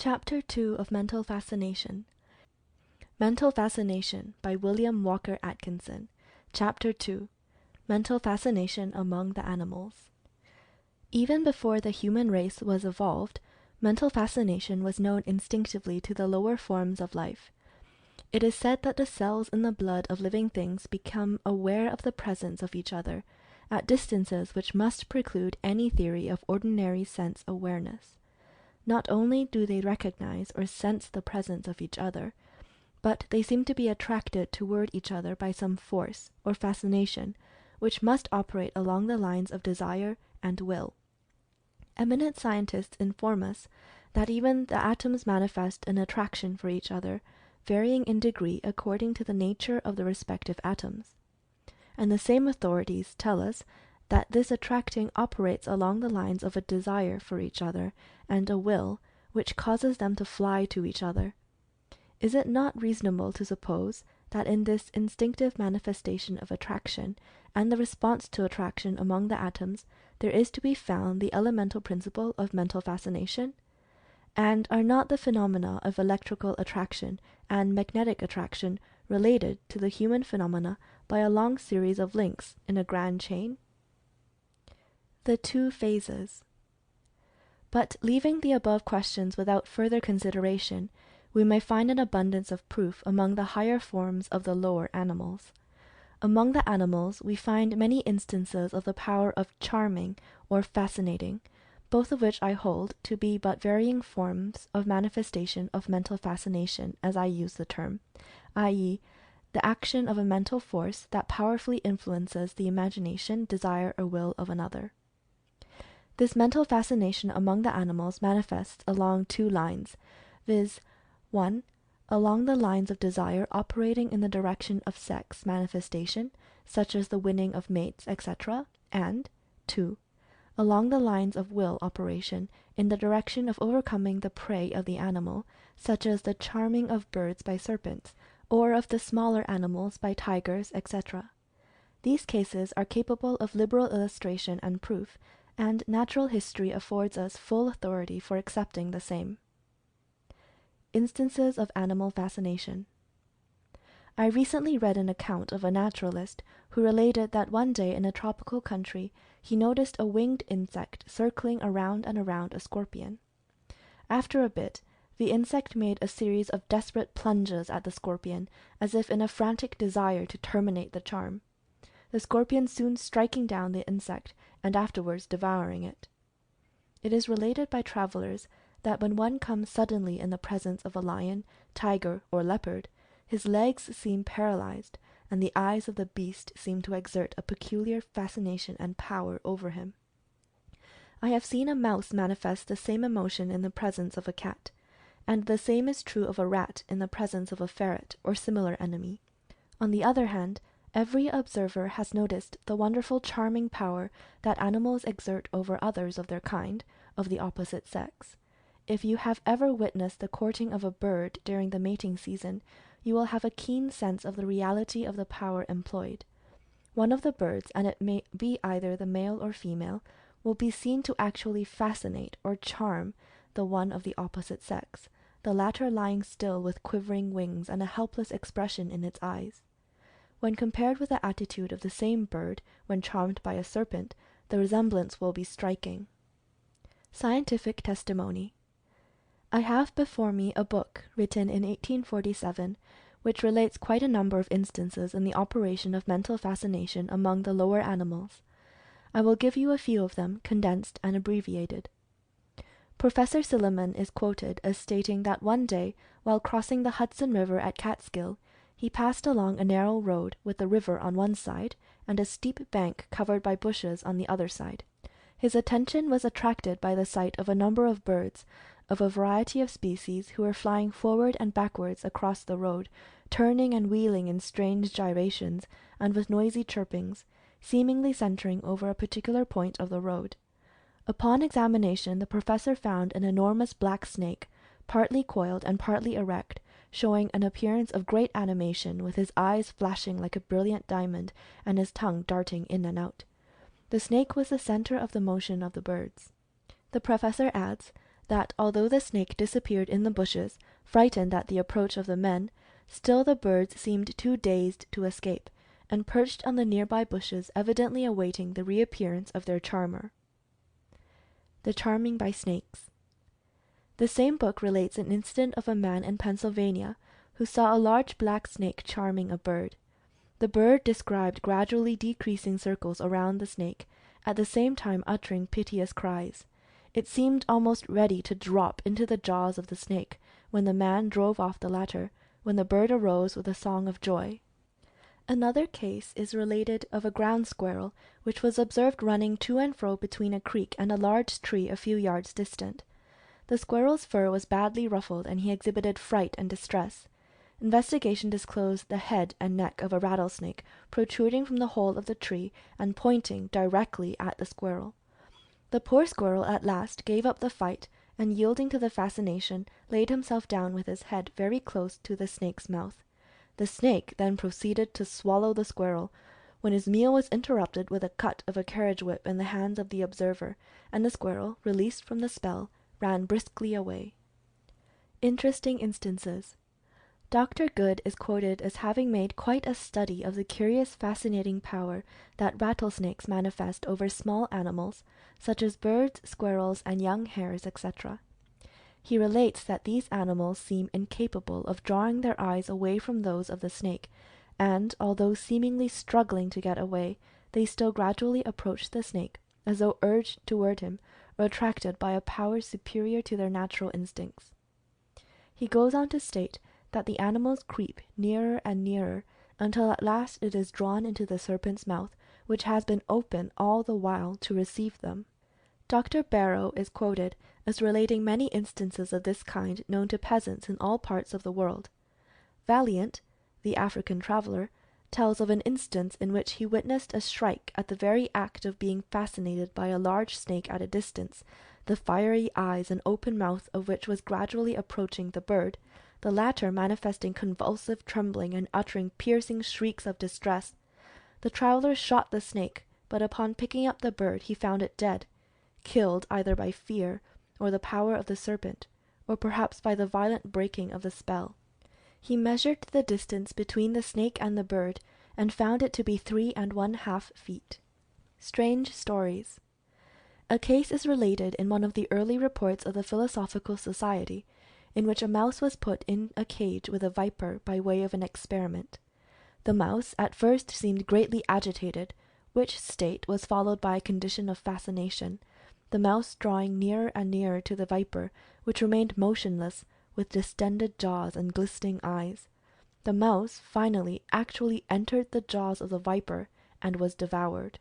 Chapter 2 of Mental Fascination. Mental Fascination by William Walker Atkinson. Chapter 2. Mental Fascination Among the Animals. Even before the human race was evolved, mental fascination was known instinctively to the lower forms of life. It is said that the cells in the blood of living things become aware of the presence of each other, at distances which must preclude any theory of ordinary sense awareness. Not only do they recognize or sense the presence of each other, but they seem to be attracted toward each other by some force, or fascination, which must operate along the lines of desire and will. Eminent scientists inform us that even the atoms manifest an attraction for each other, varying in degree according to the nature of the respective atoms. And the same authorities tell us that this attracting operates along the lines of a desire for each other, and a will, which causes them to fly to each other. Is it not reasonable to suppose that in this instinctive manifestation of attraction, and the response to attraction among the atoms, there is to be found the elemental principle of mental fascination? And are not the phenomena of electrical attraction and magnetic attraction related to the human phenomena by a long series of links in a grand chain? The two phases. But leaving the above questions without further consideration, we may find an abundance of proof among the higher forms of the lower animals. Among the animals we find many instances of the power of charming or fascinating, both of which I hold to be but varying forms of manifestation of mental fascination, as I use the term, i.e., the action of a mental force that powerfully influences the imagination, desire, or will of another. This mental fascination among the animals manifests along two lines, viz. 1. Along the lines of desire operating in the direction of sex manifestation, such as the winning of mates, etc., and 2. Along the lines of will operation in the direction of overcoming the prey of the animal, such as the charming of birds by serpents, or of the smaller animals by tigers, etc. These cases are capable of liberal illustration and proof, and natural history affords us full authority for accepting the same. Instances of animal fascination. I recently read an account of a naturalist who related that one day in a tropical country he noticed a winged insect circling around and around a scorpion. After a bit, the insect made a series of desperate plunges at the scorpion, as if in a frantic desire to terminate the charm, the scorpion soon striking down the insect and afterwards devouring it. It is related by travelers that when one comes suddenly in the presence of a lion, tiger, or leopard, his legs seem paralyzed, and the eyes of the beast seem to exert a peculiar fascination and power over him. I have seen a mouse manifest the same emotion in the presence of a cat, and the same is true of a rat in the presence of a ferret or similar enemy. On the other hand, every observer has noticed the wonderful charming power that animals exert over others of their kind, of the opposite sex. If you have ever witnessed the courting of a bird during the mating season, you will have a keen sense of the reality of the power employed. One of the birds, and it may be either the male or female, will be seen to actually fascinate or charm the one of the opposite sex, the latter lying still with quivering wings and a helpless expression in its eyes. When compared with the attitude of the same bird when charmed by a serpent, the resemblance will be striking. Scientific testimony. I have before me a book written in 1847, which relates quite a number of instances in the operation of mental fascination among the lower animals. I will give you a few of them, condensed and abbreviated. Professor Silliman is quoted as stating that one day, while crossing the Hudson River at Catskill, he passed along a narrow road with the river on one side and a steep bank covered by bushes on the other side. His attention was attracted by the sight of a number of birds of a variety of species who were flying forward and backwards across the road, turning and wheeling in strange gyrations and with noisy chirpings, seemingly centering over a particular point of the road. Upon examination the professor found an enormous black snake, partly coiled and partly erect, showing an appearance of great animation, with his eyes flashing like a brilliant diamond, and his tongue darting in and out. The snake was the center of the motion of the birds. The professor adds that although the snake disappeared in the bushes, frightened at the approach of the men, still the birds seemed too dazed to escape, and perched on the nearby bushes, evidently awaiting the reappearance of their charmer. The charming by snakes. The same book relates an incident of a man in Pennsylvania who saw a large black snake charming a bird. The bird described gradually decreasing circles around the snake, at the same time uttering piteous cries. It seemed almost ready to drop into the jaws of the snake, when the man drove off the latter, when the bird arose with a song of joy. Another case is related of a ground squirrel, which was observed running to and fro between a creek and a large tree a few yards distant. The squirrel's fur was badly ruffled, and he exhibited fright and distress. Investigation disclosed the head and neck of a rattlesnake protruding from the hole of the tree and pointing directly at the squirrel. The poor squirrel at last gave up the fight, and yielding to the fascination, laid himself down with his head very close to the snake's mouth. The snake then proceeded to swallow the squirrel, when his meal was interrupted with a cut of a carriage whip in the hands of the observer, and the squirrel, released from the spell, ran briskly away. Interesting instances. Dr. Good is quoted as having made quite a study of the curious fascinating power that rattlesnakes manifest over small animals, such as birds, squirrels, and young hares, etc. He relates that these animals seem incapable of drawing their eyes away from those of the snake, and, although seemingly struggling to get away, they still gradually approach the snake, as though urged toward him, or attracted by a power superior to their natural instincts. He goes on to state that the animals creep nearer and nearer, until at last it is drawn into the serpent's mouth, which has been open all the while to receive them. Dr. Barrow is quoted as relating many instances of this kind known to peasants in all parts of the world. Valiant, the African traveller, tells of an instance in which he witnessed a shrike at the very act of being fascinated by a large snake at a distance, the fiery eyes and open mouth of which was gradually approaching the bird, the latter manifesting convulsive trembling and uttering piercing shrieks of distress. The traveller shot the snake, but upon picking up the bird he found it dead, killed either by fear, or the power of the serpent, or perhaps by the violent breaking of the spell. He measured the distance between the snake and the bird, and found it to be 3 1/2 feet. Strange stories. A case is related in one of the early reports of the Philosophical Society, in which a mouse was put in a cage with a viper by way of an experiment. The mouse at first seemed greatly agitated, which state was followed by a condition of fascination, the mouse drawing nearer and nearer to the viper, which remained motionless, with distended jaws and glistening eyes. The mouse finally actually entered the jaws of the viper, and was devoured.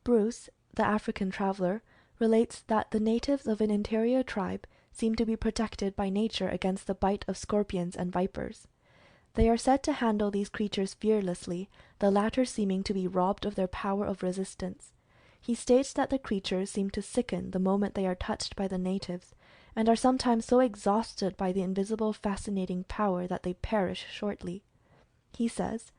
Bruce, the African traveller, relates that the natives of an interior tribe seem to be protected by nature against the bite of scorpions and vipers. They are said to handle these creatures fearlessly, the latter seeming to be robbed of their power of resistance. He states that the creatures seem to sicken the moment they are touched by the natives, and are sometimes so exhausted by the invisible fascinating power that they perish shortly. He says,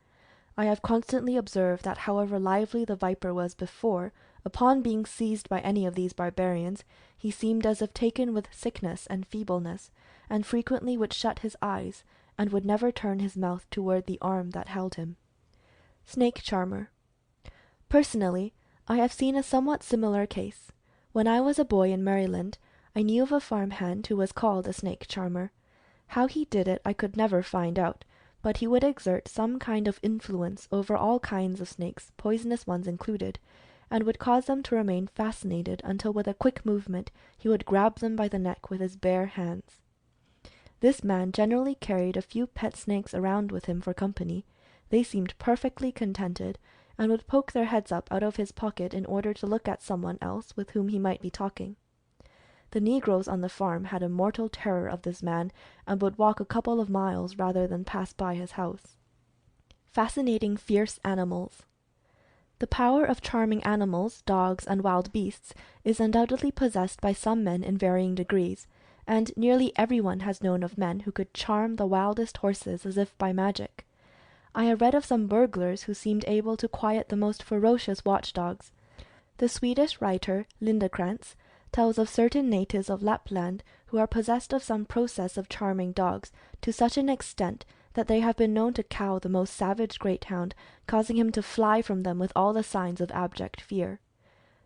"I have constantly observed that however lively the viper was before, upon being seized by any of these barbarians, he seemed as if taken with sickness and feebleness, and frequently would shut his eyes, and would never turn his mouth toward the arm that held him." Snake charmer. Personally, I have seen a somewhat similar case. When I was a boy in Maryland, I knew of a farm hand who was called a snake charmer. How he did it I could never find out, but he would exert some kind of influence over all kinds of snakes, poisonous ones included, and would cause them to remain fascinated until with a quick movement he would grab them by the neck with his bare hands. This man generally carried a few pet snakes around with him for company. They seemed perfectly contented, and would poke their heads up out of his pocket in order to look at someone else with whom he might be talking. The negroes on the farm had a mortal terror of this man, and would walk a couple of miles rather than pass by his house. Fascinating fierce animals. The power of charming animals, dogs, and wild beasts is undoubtedly possessed by some men in varying degrees, and nearly everyone has known of men who could charm the wildest horses as if by magic. I have read of some burglars who seemed able to quiet the most ferocious watchdogs. The Swedish writer Lindekrantz tells of certain natives of Lapland who are possessed of some process of charming dogs, to such an extent that they have been known to cow the most savage greyhound, causing him to fly from them with all the signs of abject fear.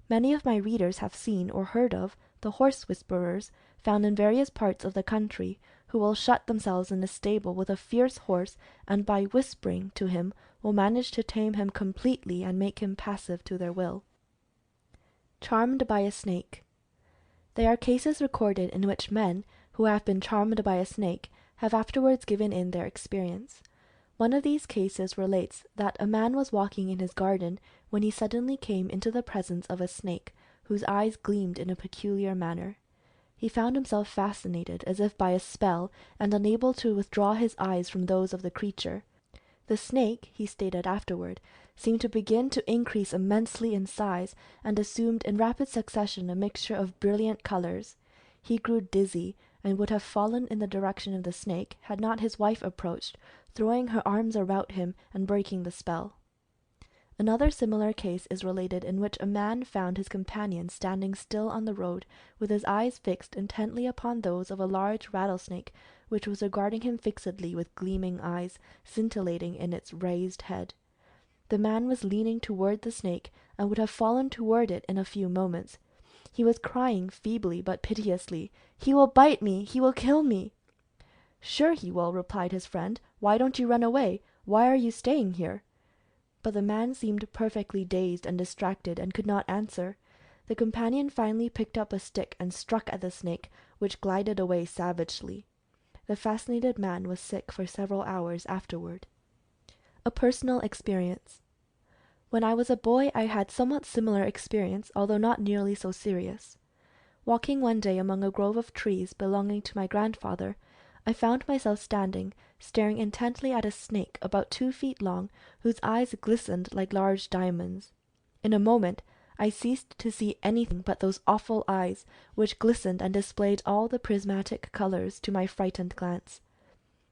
Many of my readers have seen or heard of the horse whisperers, found in various parts of the country, who will shut themselves in a stable with a fierce horse, and by whispering to him will manage to tame him completely and make him passive to their will. Charmed by a snake. There are cases recorded in which men, who have been charmed by a snake, have afterwards given in their experience. One of these cases relates that a man was walking in his garden when he suddenly came into the presence of a snake, whose eyes gleamed in a peculiar manner. He found himself fascinated as if by a spell, and unable to withdraw his eyes from those of the creature. The snake, he stated afterward, seemed to begin to increase immensely in size, and assumed in rapid succession a mixture of brilliant colours. He grew dizzy, and would have fallen in the direction of the snake, had not his wife approached, throwing her arms about him and breaking the spell. Another similar case is related, in which a man found his companion standing still on the road, with his eyes fixed intently upon those of a large rattlesnake, which was regarding him fixedly with gleaming eyes, scintillating in its raised head. The man was leaning toward the snake, and would have fallen toward it in a few moments. He was crying feebly but piteously, "He will bite me! He will kill me!" "Sure he will," replied his friend. "Why don't you run away? Why are you staying here?" But the man seemed perfectly dazed and distracted, and could not answer. The companion finally picked up a stick and struck at the snake, which glided away savagely. The fascinated man was sick for several hours afterward. A personal experience. When I was a boy I had somewhat similar experience, although not nearly so serious. Walking one day among a grove of trees belonging to my grandfather, I found myself standing, staring intently at a snake about 2 feet long, whose eyes glistened like large diamonds. In a moment I ceased to see anything but those awful eyes, which glistened and displayed all the prismatic colours to my frightened glance.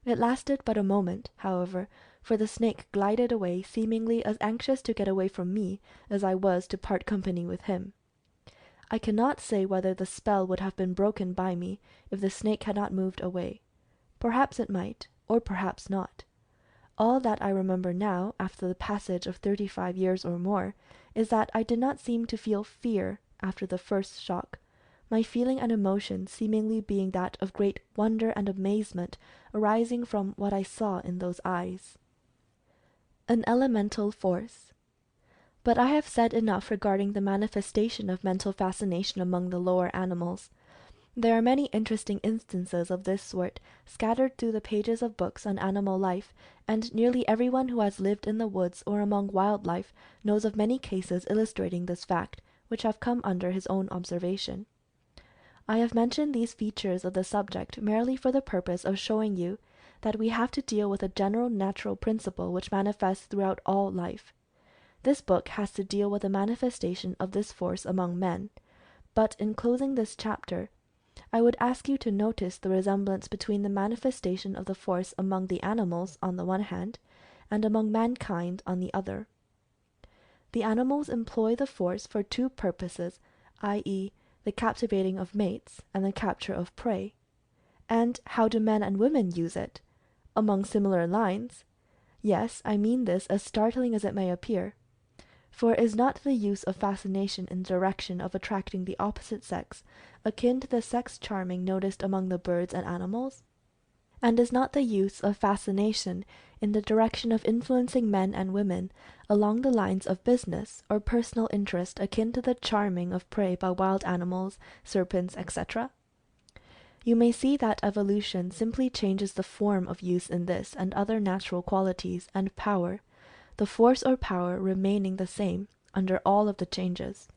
It lasted but a moment, however, for the snake glided away, seemingly as anxious to get away from me as I was to part company with him. I cannot say whether the spell would have been broken by me if the snake had not moved away. Perhaps it might, or perhaps not. All that I remember now, after the passage of 35 years or more, is that I did not seem to feel fear after the first shock, my feeling and emotion seemingly being that of great wonder and amazement arising from what I saw in those eyes. An elemental force. But I have said enough regarding the manifestation of mental fascination among the lower animals. There are many interesting instances of this sort scattered through the pages of books on animal life, and nearly everyone who has lived in the woods or among wild life knows of many cases illustrating this fact, which have come under his own observation. I have mentioned these features of the subject merely for the purpose of showing you that we have to deal with a general natural principle which manifests throughout all life. This book has to deal with the manifestation of this force among men, but in closing this chapter, I would ask you to notice the resemblance between the manifestation of the force among the animals on the one hand, and among mankind on the other. The animals employ the force for 2 purposes, i.e., the captivating of mates and the capture of prey. And how do men and women use it? Among similar lines. Yes, I mean this, as startling as it may appear. For is not the use of fascination in the direction of attracting the opposite sex akin to the sex charming noticed among the birds and animals? And is not the use of fascination in the direction of influencing men and women along the lines of business or personal interest akin to the charming of prey by wild animals, serpents, etc.? You may see that evolution simply changes the form of use in this and other natural qualities and power, the force or power remaining the same under all of the changes.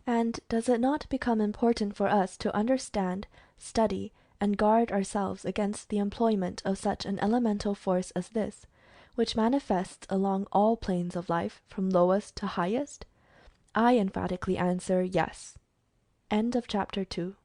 And does it not become important for us to understand, study, and guard ourselves against the employment of such an elemental force as this, which manifests along all planes of life, from lowest to highest? I emphatically answer yes. End of chapter 2.